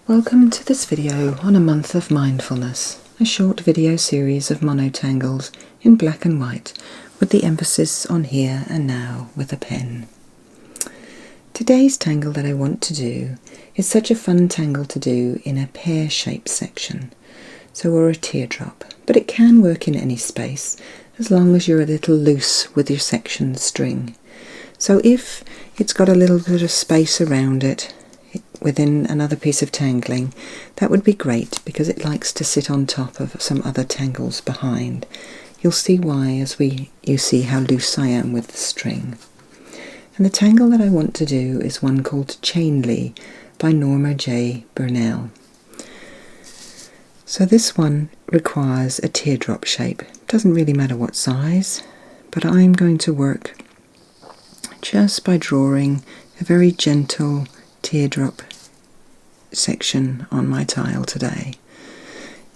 Welcome to this video on a month of mindfulness, a short video series of monotangles in black and white with the emphasis on here and now with a pen. Today's tangle that I want to do is such a fun tangle to do in a pear-shaped section, or a teardrop, but it can work in any space as long as you're a little loose with your section string. So if it's got a little bit of space around it within another piece of tangling, that would be great because it likes to sit on top of some other tangles behind. You'll see why as you see how loose I am with the string. And the tangle that I want to do is one called Chainlea by Norma J. Burnell. So this one requires a teardrop shape. It doesn't really matter what size, but I'm going to work just by drawing a very gentle teardrop section on my tile today.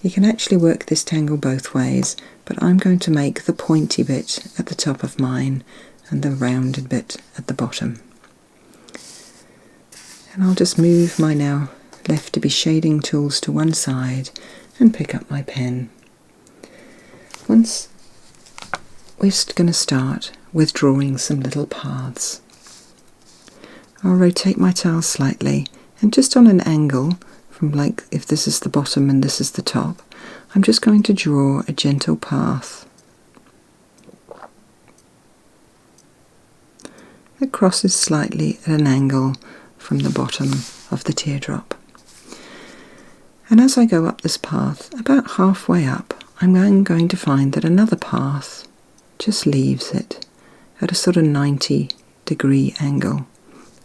You can actually work this tangle both ways, but I'm going to make the pointy bit at the top of mine and the rounded bit at the bottom. And I'll just move my now left to be shading tools to one side and pick up my pen. We're going to start with drawing some little paths. I'll rotate my tile slightly and just on an angle from like if this is the bottom and this is the top, I'm just going to draw a gentle path that crosses slightly at an angle from the bottom of the teardrop. And as I go up this path, about halfway up, I'm then going to find that another path just leaves it at a sort of 90-degree angle.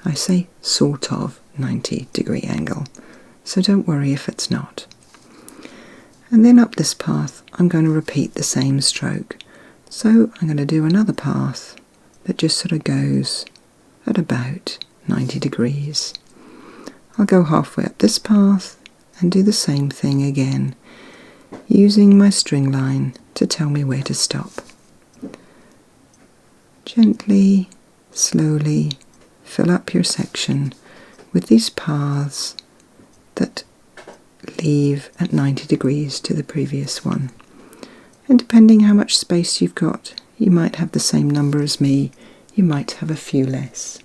I say sort of 90-degree angle, so don't worry if it's not. And then up this path I'm going to repeat the same stroke. So I'm going to do another path that just sort of goes at about 90 degrees. I'll go halfway up this path and do the same thing again, using my string line to tell me where to stop. Gently, slowly fill up your section with these paths that leave at 90 degrees to the previous one. And depending how much space you've got, you might have the same number as me, you might have a few less.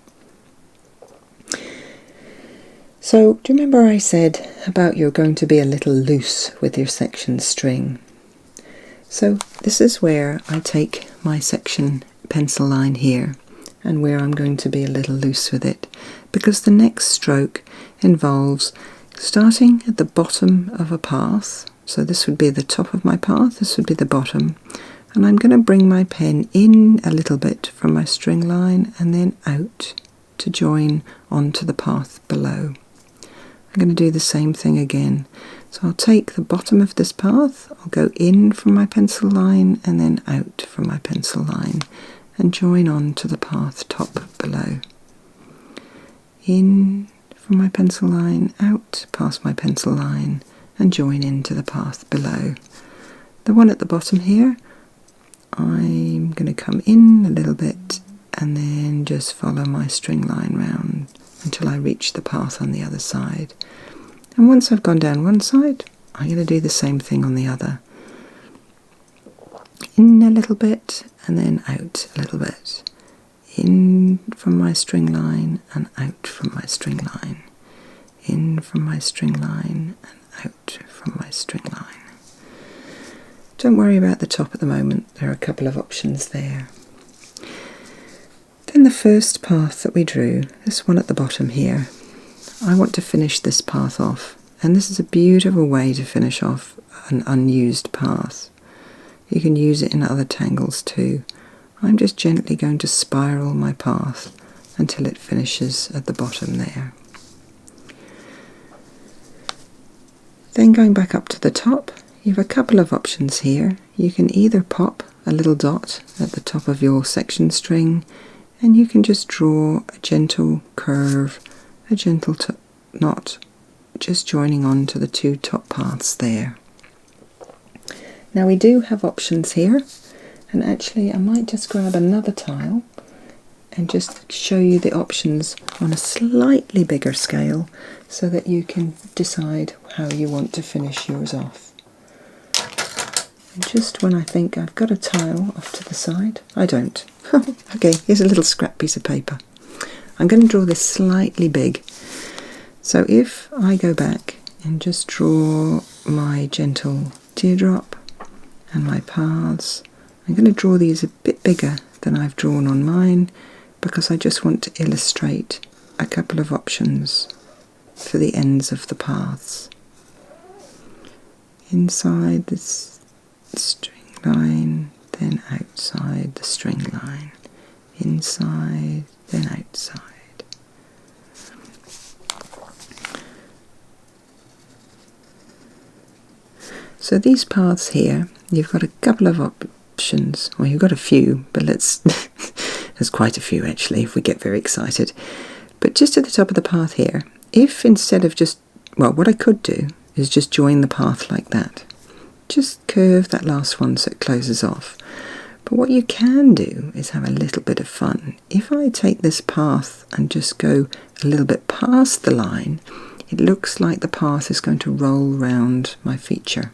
So, do you remember I said about you're going to be a little loose with your section string? So this is where I take my section pencil line here and where I'm going to be a little loose with it, because the next stroke involves starting at the bottom of a path. So this would be the top of my path, this would be the bottom, and I'm going to bring my pen in a little bit from my string line and then out to join onto the path below. I'm going to do the same thing again. So I'll take the bottom of this path, I'll go in from my pencil line and then out from my pencil line and join on to the path top below. In from my pencil line, out past my pencil line and join into the path below. The one at the bottom here, I'm going to come in a little bit and then just follow my string line round until I reach the path on the other side. And once I've gone down one side, I'm going to do the same thing on the other. In a little bit and then out a little bit. In from my string line and out from my string line. In from my string line and out from my string line. Don't worry about the top at the moment, there are a couple of options there. Then the first path that we drew, this one at the bottom here, I want to finish this path off, and this is a beautiful way to finish off an unused path. You can use it in other tangles too. I'm just gently going to spiral my path until it finishes at the bottom there. Then going back up to the top, you have a couple of options here. You can either pop a little dot at the top of your section string, and you can just draw a gentle curve, a gentle knot, just joining on to the two top paths there. Now we do have options here, and actually I might just grab another tile and just show you the options on a slightly bigger scale so that you can decide how you want to finish yours off. And just when I think I've got a tile off to the side, I don't. Okay, here's a little scrap piece of paper. I'm going to draw this slightly big. So if I go back and just draw my gentle teardrop and my paths, I'm going to draw these a bit bigger than I've drawn on mine because I just want to illustrate a couple of options for the ends of the paths. Inside this string line, then outside the string line. Inside, then outside. So these paths here, you've got a couple of options. Well, you've got a few, but there's quite a few actually if we get very excited. But just at the top of the path here, if instead of just, well, what I could do is just join the path like that. Just curve that last one so it closes off. But what you can do is have a little bit of fun. If I take this path and just go a little bit past the line, it looks like the path is going to roll round my feature.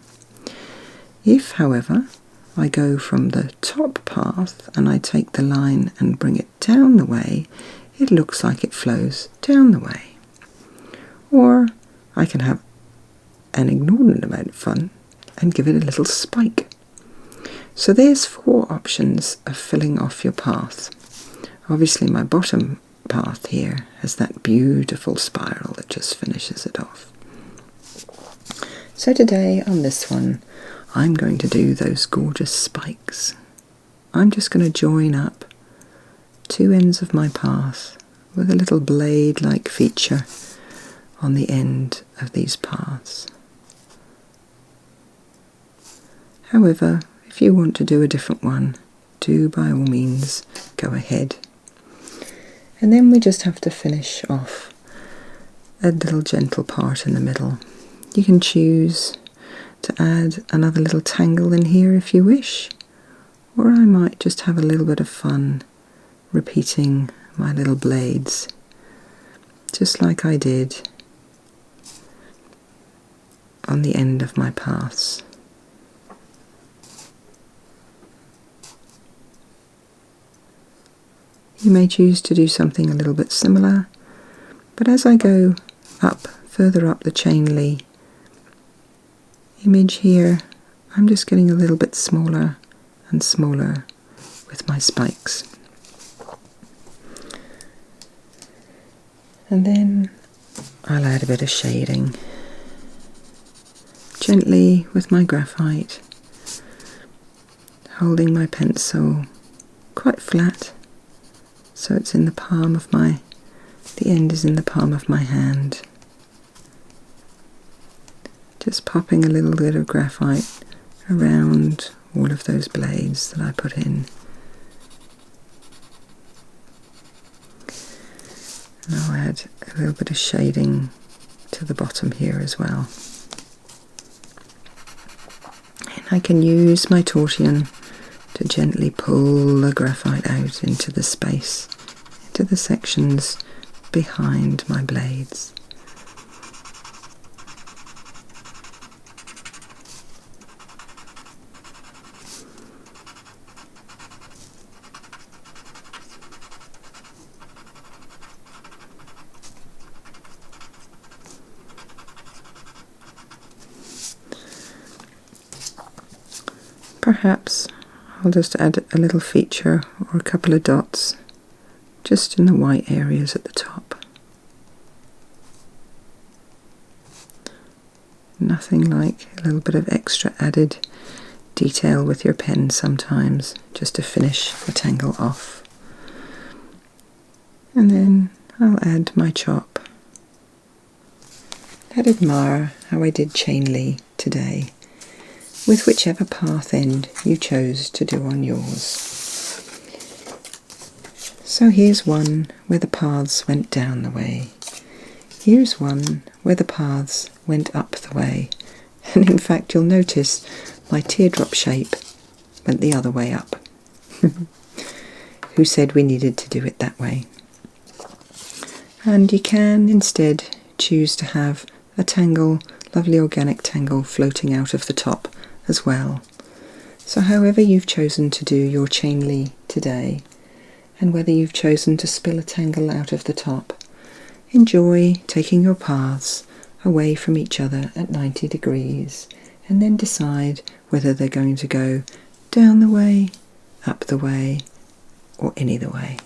If, however, I go from the top path and I take the line and bring it down the way, it looks like it flows down the way. Or I can have an inordinate amount of fun and give it a little spike. So there's 4 options of filling off your path. Obviously my bottom path here has that beautiful spiral that just finishes it off. So today on this one, I'm going to do those gorgeous spikes. I'm just going to join up 2 ends of my path with a little blade-like feature on the end of these paths. However, if you want to do a different one, do by all means go ahead. And then we just have to finish off a little gentle part in the middle. You can choose to add another little tangle in here if you wish, or I might just have a little bit of fun repeating my little blades, just like I did on the end of my paths. You may choose to do something a little bit similar, but as I go up, further up the Chainlea image here, I'm just getting a little bit smaller and smaller with my spikes. And then I'll add a bit of shading. Gently with my graphite, holding my pencil quite flat, so it's in the palm of the end is in the palm of my hand. Just popping a little bit of graphite around all of those blades that I put in. And I'll add a little bit of shading to the bottom here as well. And I can use my torsion to gently pull the graphite out into the space, into the sections behind my blades. Perhaps I'll just add a little feature or a couple of dots just in the white areas at the top. Nothing like a little bit of extra added detail with your pen sometimes, just to finish the tangle off. And then I'll add my chop. I'd admire how I did Chainlea today, with whichever path end you chose to do on yours. So here's one where the paths went down the way. Here's one where the paths went up the way. And in fact, you'll notice my teardrop shape went the other way up. who said we needed to do it that way. And you can instead choose to have a tangle, lovely organic tangle, floating out of the top as well. So however you've chosen to do your Chainlea today, and whether you've chosen to spill a tangle out of the top, enjoy taking your paths away from each other at 90 degrees, and then decide whether they're going to go down the way, up the way, or any the way.